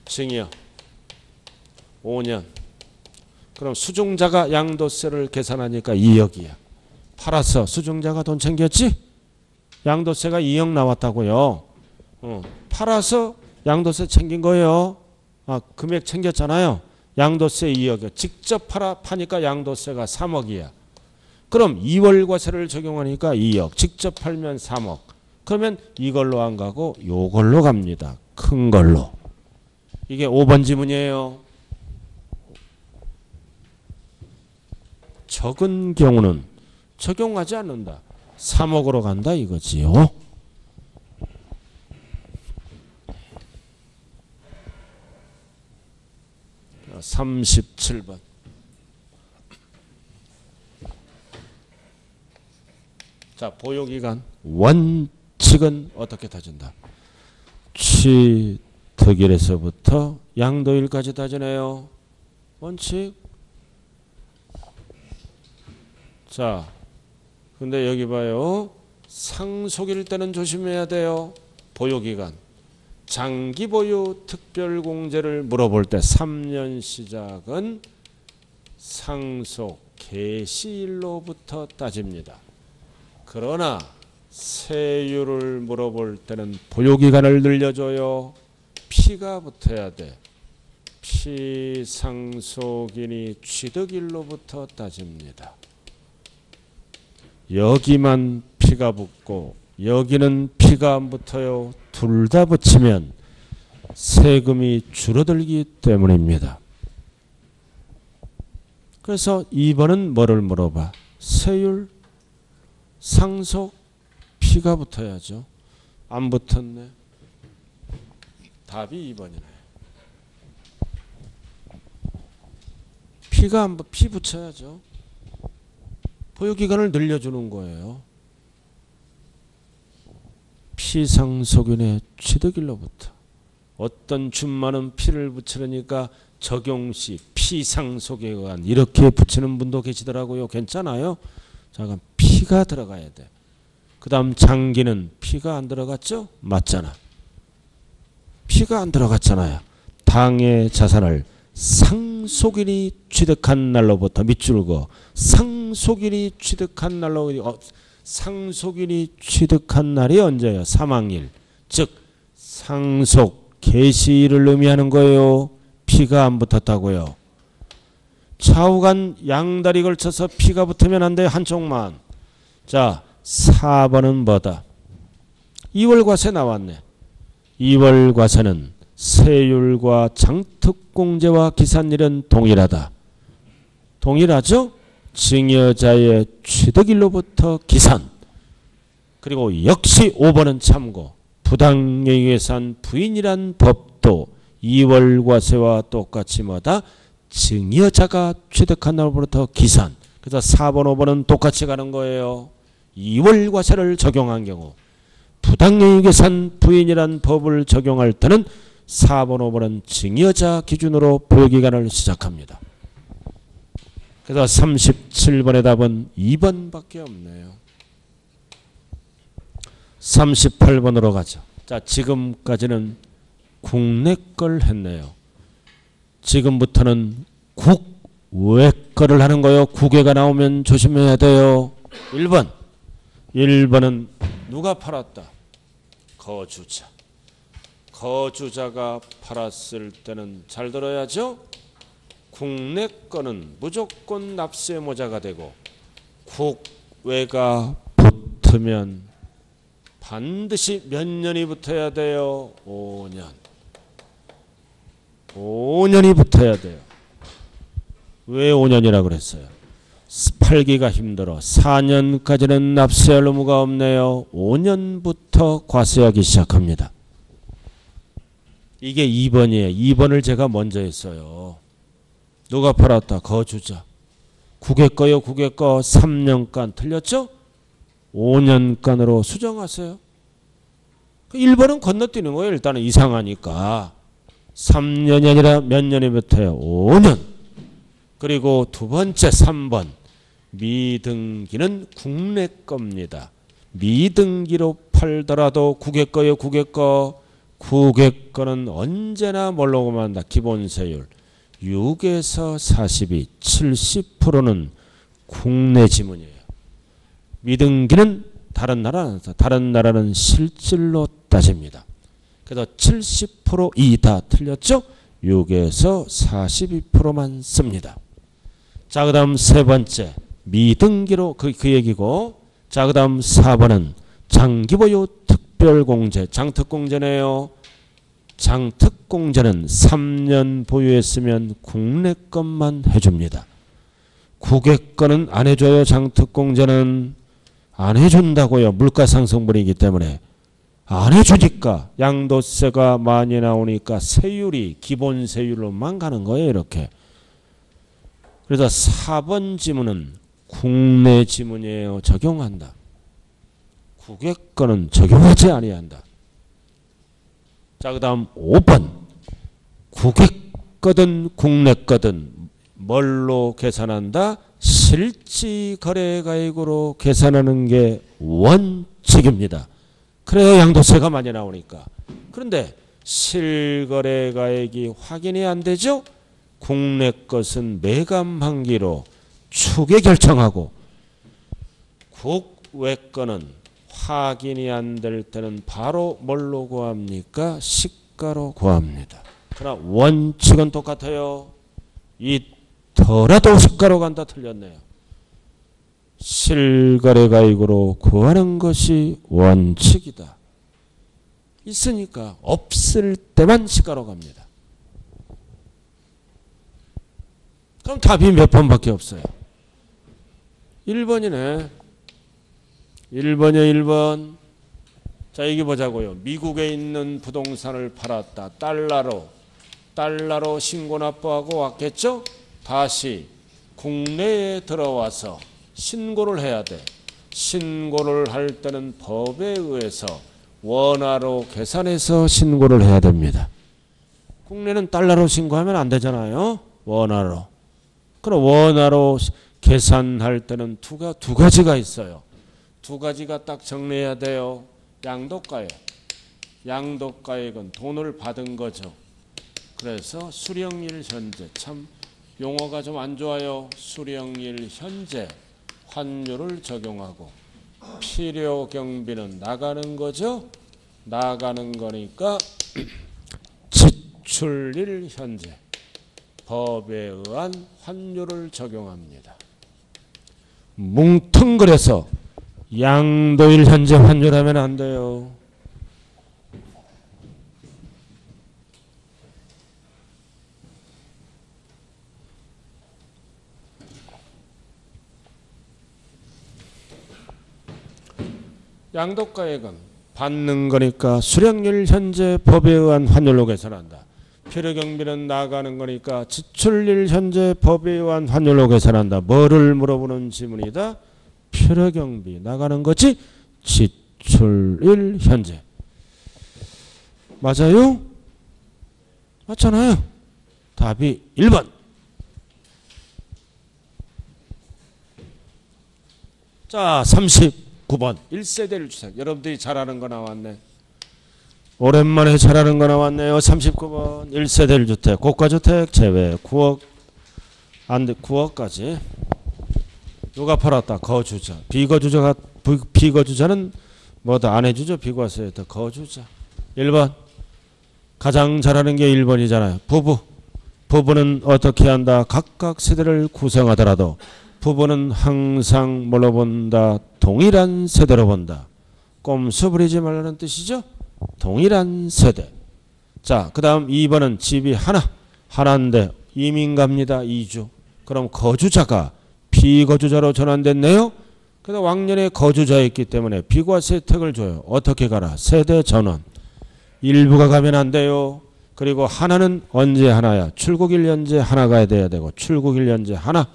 Speaker 1: 증여 5년. 그럼 수중자가 양도세를 계산하니까 2억이야. 팔아서 수중자가 돈 챙겼지? 양도세가 2억 나왔다고요. 팔아서 양도세 챙긴 거예요. 금액 챙겼잖아요. 양도세 2억이요. 직접 파니까 양도세가 3억이야. 그럼 2월과세를 적용하니까 2억. 직접 팔면 3억. 그러면 이걸로 안 가고 요걸로 갑니다. 큰 걸로. 이게 5번 지문이에요. 적은 경우는 적용하지 않는다. 3억으로 간다 이거지요. 37번. 자, 보유기간 원칙은 어떻게 따진다? 취득일에서부터 양도일까지 따지네요. 원칙. 자, 근데 여기 봐요. 상속일 때는 조심해야 돼요. 보유기간. 장기 보유 특별공제를 물어볼 때 3년 시작은 상속 개시일로부터 따집니다. 그러나 세율을 물어볼 때는 보유기간을 늘려줘요. 피가 붙어야 돼. 피상속인이 취득일로부터 따집니다. 여기만 피가 붙고 여기는 피가 안 붙어요. 둘 다 붙이면 세금이 줄어들기 때문입니다. 그래서 2번은 뭐를 물어봐? 세율, 상속, 피가 붙어야죠. 안 붙었네. 답이 2번이네. 피 붙여야죠. 보유기간을 늘려주는 거예요. 피상속인의 취득일로부터. 어떤 줌마는 피를 붙이려니까 적용시 피상속에 의한 이렇게 붙이는 분도 계시더라고요. 괜찮아요? 자, 그럼 피가 들어가야 돼. 그 다음 장기는 피가 안 들어갔죠? 맞잖아. 피가 안 들어갔잖아요. 당의 자산을 상속인이 취득한 날로부터 밑줄 그어 상속인이 취득한 날로 상속인이 취득한 날이 언제예요? 사망일. 즉 상속 개시일을 의미하는 거예요. 피가 안 붙었다고요. 좌우간 양다리 걸쳐서 피가 붙으면 안 돼요. 한쪽만. 자, 4번은 뭐다? 2월 과세 나왔네. 2월 과세는 세율과 장특공제와 기산일은 동일하다. 동일하죠? 증여자의 취득일로부터 기산. 그리고 역시 5번은 참고. 부당에 의해산 부인이란 법도 2월 과세와 똑같이 뭐다? 증여자가 취득한 날로부터 기산. 그래서 4번, 5번은 똑같이 가는 거예요. 2월 과세를 적용한 경우 부당에 의해산 부인이란 법을 적용할 때는 4번, 5번은 증여자 기준으로 보유기간을 시작합니다. 그래서 37번의 답은 2번밖에 없네요. 38번으로 가죠. 자, 지금까지는 국내 걸 했네요. 지금부터는 국외 거를 하는 거예요. 국외가 나오면 조심해야 돼요. 1번. 1번은 누가 팔았다? 거주자. 거주자가 팔았을 때는 잘 들어야죠. 국내 거는 무조건 납세 모자가 되고 국외가 붙으면 반드시 몇 년이 붙어야 돼요? 5년. 5년이 붙어야 돼요. 왜 5년이라고 그랬어요? 팔기가 힘들어. 4년까지는 납세할 의무가 없네요. 5년부터 과세하기 시작합니다. 이게 2번이에요. 2번을 제가 먼저 했어요. 누가 팔았다? 거주자. 국외 거요. 국외 거 3년간 틀렸죠? 5년간으로 수정하세요. 1번은 건너뛰는 거예요. 일단은 이상하니까. 3년이 아니라 몇 년이 붙어요? 5년. 그리고 두 번째 3번. 미등기는 국내 겁니다. 미등기로 팔더라도 국외 거요. 국외 거. 국외 거는 언제나 뭘로 고만다? 기본세율. 6에서 42, 70%는 국내 지문이에요. 미등기는 다른 나라는 실질로 따집니다. 그래서 70% 이 다 틀렸죠? 6에서 42%만 씁니다. 자, 그 다음 세 번째 미등기로 그 얘기고, 자, 그 다음 4번은 장기보유 특별공제. 장특공제네요. 장특공제는 3년 보유했으면 국내 것만 해줍니다. 국외 거는 안 해줘요. 장특공제는 안 해준다고요. 물가상승분이기 때문에. 안 해주니까 양도세가 많이 나오니까 세율이 기본세율로만 가는 거예요. 이렇게. 그래서 4번 지문은 국내 지문이에요. 적용한다. 국외 거는 적용하지 아니한다. 자, 그 다음 5번. 국외 거든 국내 거든 뭘로 계산한다? 실지거래가액으로 계산하는 게 원칙입니다. 그래야 양도세가 많이 나오니까. 그런데 실거래가액이 확인이 안 되죠? 국내 것은 매감한기로 추계 결정하고 국외 거는 확인이 안 될 때는 바로 뭘로 구합니까? 시가로 구합니다. 그러나 원칙은 똑같아요. 있더라도 시가로 간다. 틀렸네요. 실거래가액으로 구하는 것이 원칙이다. 있으니까 없을 때만 시가로 갑니다. 그럼 답이 몇 번밖에 없어요. 1번이네. 1번이요. 1번. 자, 여기 보자고요. 미국에 있는 부동산을 팔았다. 달러로 신고 납부하고 왔겠죠? 다시 국내에 들어와서 신고를 해야 돼. 신고를 할 때는 법에 의해서 원화로 계산해서 신고를 해야 됩니다. 국내는 달러로 신고하면 안 되잖아요. 원화로. 그럼 원화로 계산할 때는 두 가지가 있어요. 두 가지가 딱 정리해야 돼요. 양도가액. 양도가액은 돈을 받은 거죠. 그래서 수령일 현재. 참 용어가 좀 안 좋아요. 수령일 현재 환율을 적용하고 필요 경비는 나가는 거죠. 나가는 거니까 지출일 현재 법에 의한 환율을 적용합니다. 뭉뚱그려서 양도일 현재 환율하면 안 돼요. 양도가액은 받는 거니까 수령일 현재 법에 의한 환율로 계산한다. 필요경비는 나가는 거니까 지출일 현재 법에 의한 환율로 계산한다. 뭐를 물어보는 지문이다? 필요경비 나가는 거지? 지출일 현재. 맞아요? 맞잖아요. 답이 1번. 자, 39번 1세대 1주택. 여러분들이 잘 아는 거 나왔네. 오랜만에 잘 아는 거 나왔네요. 39번 1세대 1주택 고가주택 제외 9억 안 돼. 9억까지. 누가 팔았다? 거주자. 비거주자는 뭐다 안 해주죠. 비과세에다 거주자. 1번. 가장 잘하는 게 1번이잖아요. 부부는 어떻게 한다? 각각 세대를 구성하더라도 부부는 항상 뭘로 본다? 동일한 세대로 본다. 꼼수 부리지 말라는 뜻이죠. 동일한 세대. 자, 그 다음 2번은 집이 하나인데 이민 갑니다. 2주. 그럼 거주자가 비거주자로 전환됐네요. 그래서 왕년에 거주자였기 때문에 비과세 혜택을 줘요. 어떻게 가라? 세대 전원. 일부가 가면 안 돼요. 그리고 하나는 언제 하나야? 출국일 현재 하나 가야 돼야 되고 출국일 현재 하나.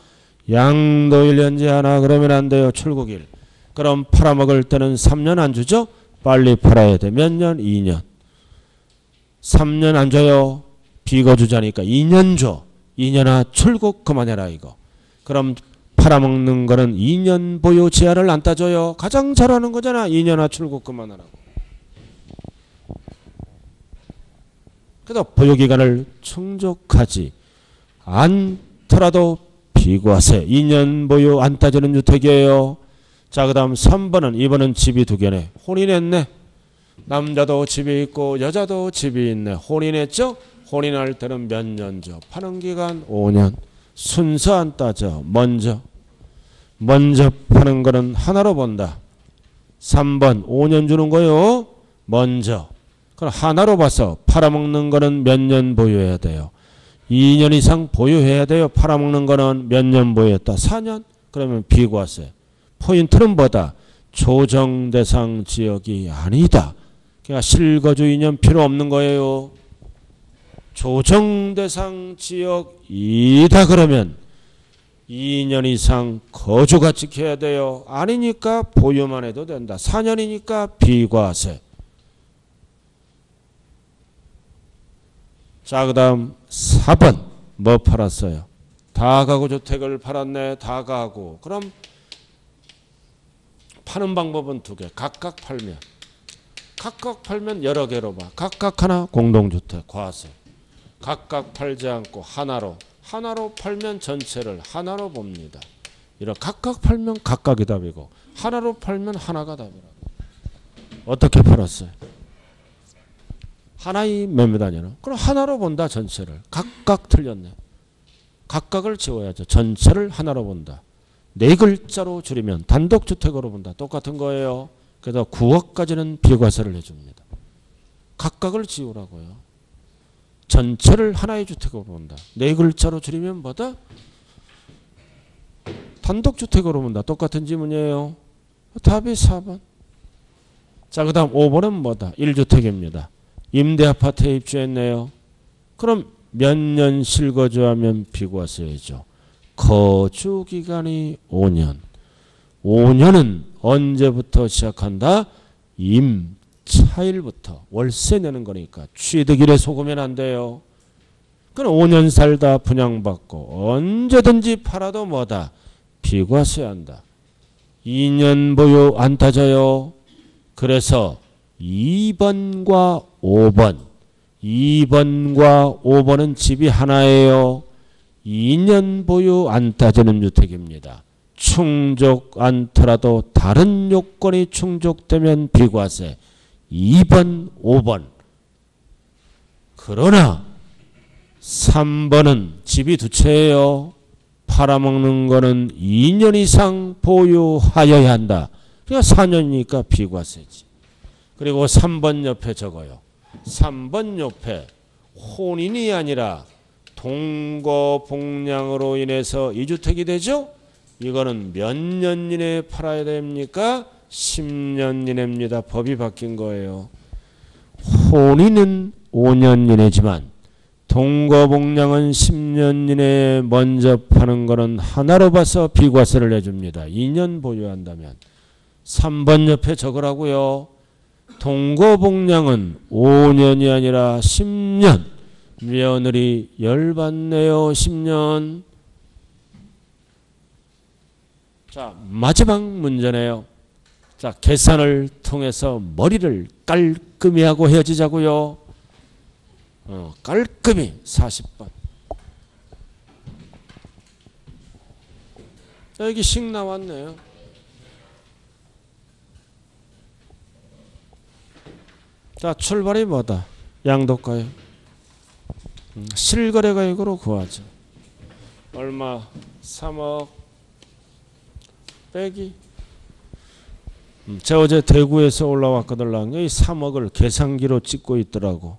Speaker 1: 양도일 현재 하나 그러면 안 돼요. 출국일. 그럼 팔아먹을 때는 3년 안 주죠? 빨리 팔아야 돼. 몇 년? 2년. 3년 안 줘요. 비거주자니까 2년 줘. 2년아 출국 그만해라 이거. 그럼 팔아먹는 거는 2년 보유 제한을 안 따져요. 가장 잘하는 거잖아. 2년아 출국 그만하라고. 그래도 보유기간을 충족하지 않더라도 비과세 2년 보유 안 따지는 주택이에요. 자, 그 다음 3번은 2번은 집이 두 개네. 혼인했네. 남자도 집이 있고 여자도 집이 있네. 혼인했죠? 혼인할 때는 몇 년 줘? 파는 기간 5년. 순서 안 따져. 먼저 파는 거는 하나로 본다. 3번 5년 주는 거요. 먼저. 그럼 하나로 봐서 팔아먹는 거는 몇 년 보유해야 돼요? 2년 이상 보유해야 돼요. 팔아먹는 거는 몇 년 보유했다? 4년? 그러면 비과세. 포인트는 뭐다? 조정 대상 지역이 아니다. 그러니까 실거주 2년 필요 없는 거예요. 조정 대상 지역이다 그러면 2년 이상 거주가 지켜야 돼요. 아니니까 보유만 해도 된다. 4년이니까 비과세. 자, 그 다음 4번 뭐 팔았어요? 다가구 주택을 팔았네. 다가구. 그럼 파는 방법은 두 개. 각각 팔면 여러 개로 봐. 각각 하나 공동주택 과세. 각각 팔지 않고 하나로 팔면 전체를 하나로 봅니다. 이렇게 각각 팔면 각각이 답이고 하나로 팔면 하나가 답이라고. 어떻게 팔았어요? 하나의 매매 단위는 그럼 하나로 본다. 전체를. 각각 틀렸네. 각각을 지워야죠. 전체를 하나로 본다. 네 글자로 줄이면 단독주택으로 본다. 똑같은 거예요. 그래서 9억까지는 비과세를 해줍니다. 각각을 지우라고요. 전체를 하나의 주택으로 본다. 네 글자로 줄이면 뭐다? 단독주택으로 본다. 똑같은 지문이에요. 답이 4번. 자, 그 다음 5번은 뭐다? 1주택입니다. 임대아파트에 입주했네요. 그럼 몇 년 실거주하면 비과세죠. 거주기간이 5년. 5년은 언제부터 시작한다? 임차일부터. 월세 내는 거니까 취득일에 속으면 안 돼요. 그럼 5년 살다 분양받고 언제든지 팔아도 뭐다? 비과세한다. 2년 보유 안 따져요. 그래서 2번과 5번. 2번과 5번은 집이 하나예요. 2년 보유 안 따지는 주택입니다. 충족 않더라도 다른 요건이 충족되면 비과세. 2번, 5번. 그러나 3번은 집이 두 채예요. 팔아먹는 거는 2년 이상 보유하여야 한다. 그러니까 4년이니까 비과세지. 그리고 3번 옆에 적어요. 3번 옆에 혼인이 아니라 동거복량으로 인해서 2주택이 되죠? 이거는 몇 년 이내에 팔아야 됩니까? 10년 이내입니다. 법이 바뀐 거예요. 혼인은 5년 이내지만 동거복량은 10년 이내에 먼저 파는 거는 하나로 봐서 비과세를 해줍니다. 2년 보유한다면. 3번 옆에 적으라고요. 동거복량은 5년이 아니라 10년. 며느리 열받네요. 10년. 자, 마지막 문제네요. 자, 계산을 통해서 머리를 깔끔히 하고 헤어지자고요. 깔끔히 40번. 여기 식 나왔네요. 자, 출발이 뭐다? 양도가액. 실거래가액으로 구하죠. 얼마? 3억 빼기. 제가 어제 대구에서 올라왔거든. 이 3억을 계산기로 찍고 있더라고.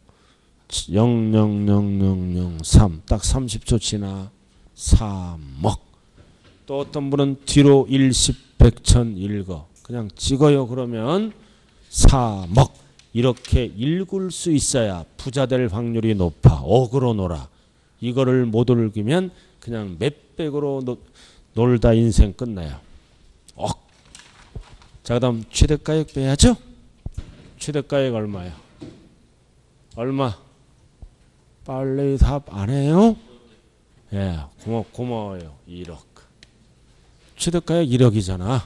Speaker 1: 00003. 딱 30초 지나 3억. 또 어떤 분은 뒤로 1, 10, 100, 1000 읽어. 그냥 찍어요. 그러면 3억. 이렇게 읽을 수 있어야 부자 될 확률이 높아. 억으로 놀아. 이거를 못 읽으면 그냥 몇백으로 놀다 인생 끝나요. 억. 자, 그 다음 취득가액 빼야죠. 취득가액 얼마야? 얼마? 빨리 답 안 해요? 예, 고마워요. 1억. 취득가액 1억이잖아.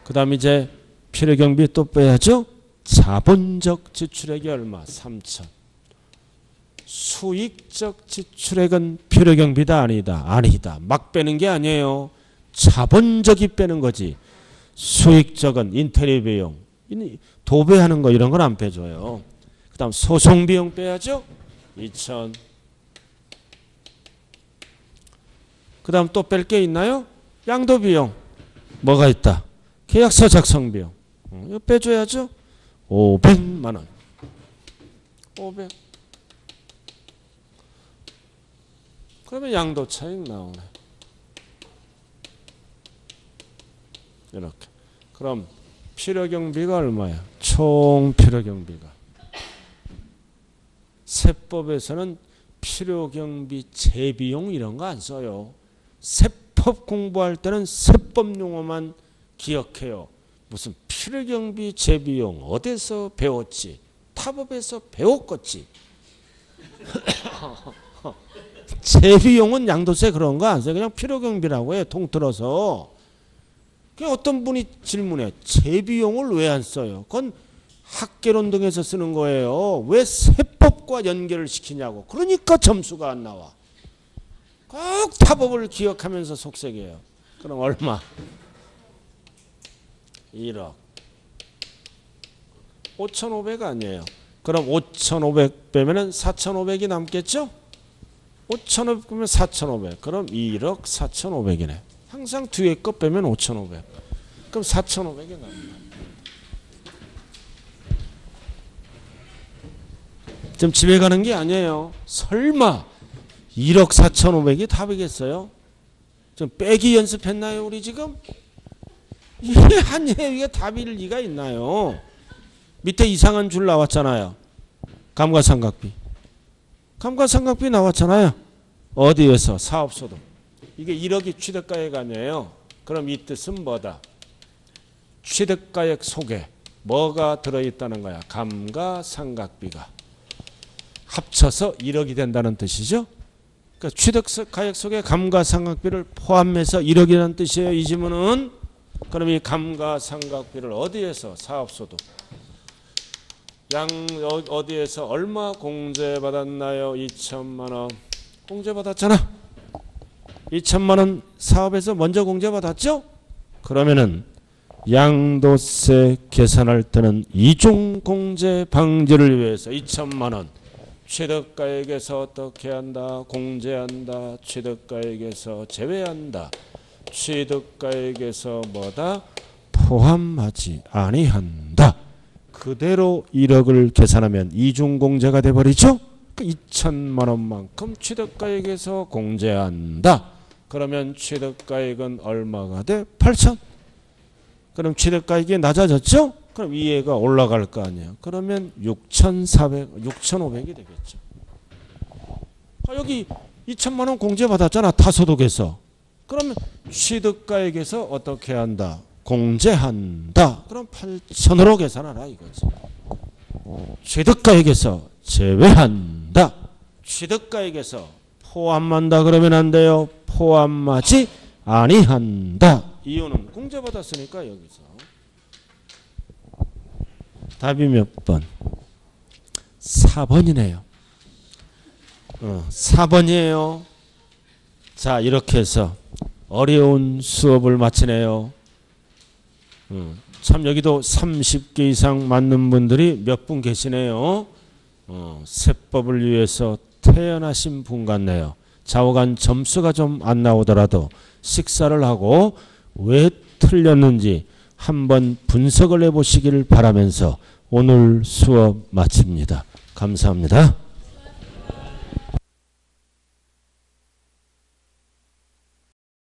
Speaker 1: 그 다음 이제 필요경비 또 빼야죠. 자본적 지출액이 얼마? 3천. 수익적 지출액은 필요경비다 아니다? 아니다. 막 빼는 게 아니에요. 자본적이 빼는 거지. 수익적은 인테리어 비용, 도배하는 거 이런 건 안 빼줘요. 그 다음 소송비용 빼야죠. 2천. 그 다음 또 뺄 게 있나요? 양도비용. 뭐가 있다? 계약서 작성비용. 이거 빼줘야죠. 500만 원. 500. 그러면 양도 차익 나오네. 이렇게. 그럼 필요경비가 얼마야? 총 필요경비가. 세법에서는 필요경비 재비용 이런 거 안 써요. 세법 세법 공부할 때는 세법 용어만 기억해요. 무슨 필경비 제비용 어디서 배웠지? 타법에서 배웠겠지. 제비용은 양도세 그런 거 안 써요. 그냥 필요경비라고 해요. 통틀어서. 어떤 분이 질문해. 제비용을 왜 안 써요? 그건 학개론 등에서 쓰는 거예요. 왜 세법과 연결을 시키냐고. 그러니까 점수가 안 나와. 꼭 타법을 기억하면서 속색해요. 그럼 얼마? 1억. 5,500 아니에요. 그럼 5,500 빼면 4,500이 남겠죠? 5,500 빼면 4,500. 그럼 1억 4,500이네. 항상 뒤에 거 빼면 5,500. 그럼 4,500이 남니다. 지금 집에 가는 게 아니에요. 설마 1억 4,500이 답이겠어요? 좀 빼기 연습했나요, 우리 지금? 이게 아니에요. 이게 답일 리가 있나요? 밑에 이상한 줄 나왔잖아요. 감가상각비. 감가상각비 나왔잖아요. 어디에서? 사업소득. 이게 1억이 취득가액 아니에요. 그럼 이 뜻은 뭐다? 취득가액 속에 뭐가 들어있다는 거야? 감가상각비가. 합쳐서 1억이 된다는 뜻이죠. 그러니까 취득가액 속에 감가상각비를 포함해서 1억이라는 뜻이에요. 이 지문은. 그럼 이 감가상각비를 어디에서? 사업소득. 어디에서 얼마 공제받았나요? 2천만 원. 공제받았잖아. 2천만 원 사업에서 먼저 공제받았죠? 그러면은 양도세 계산할 때는 이중 공제 방지를 위해서 2천만 원 취득가액에서 어떻게 한다? 공제한다. 취득가액에서 제외한다. 취득가액에서 뭐다? 포함하지 아니한다. 그대로 1억을 계산하면 이중공제가 돼버리죠. 그 2천만 원만큼 취득가액에서 공제한다. 그러면 취득가액은 얼마가 돼? 8천. 그럼 취득가액이 낮아졌죠? 그럼 이해가 올라갈 거 아니에요. 그러면 6,500이 되겠죠. 여기 2천만 원 공제받았잖아. 타소득에서. 그러면 취득가액에서 어떻게 한다? 공제한다. 그럼 8천으로 계산하라 이거지. 취득가액에서 제외한다. 취득가액에서 포함한다 그러면 안 돼요. 포함하지 아니한다. 이유는 공제받았으니까 여기서. 답이 몇 번? 4번이네요. 4번이에요. 자, 이렇게 해서 어려운 수업을 마치네요. 참 여기도 30개 이상 맞는 분들이 몇 분 계시네요. 세법을 위해서 태어나신 분 같네요. 좌우간 점수가 좀 안 나오더라도 식사를 하고 왜 틀렸는지 한번 분석을 해보시길 바라면서 오늘 수업 마칩니다. 감사합니다.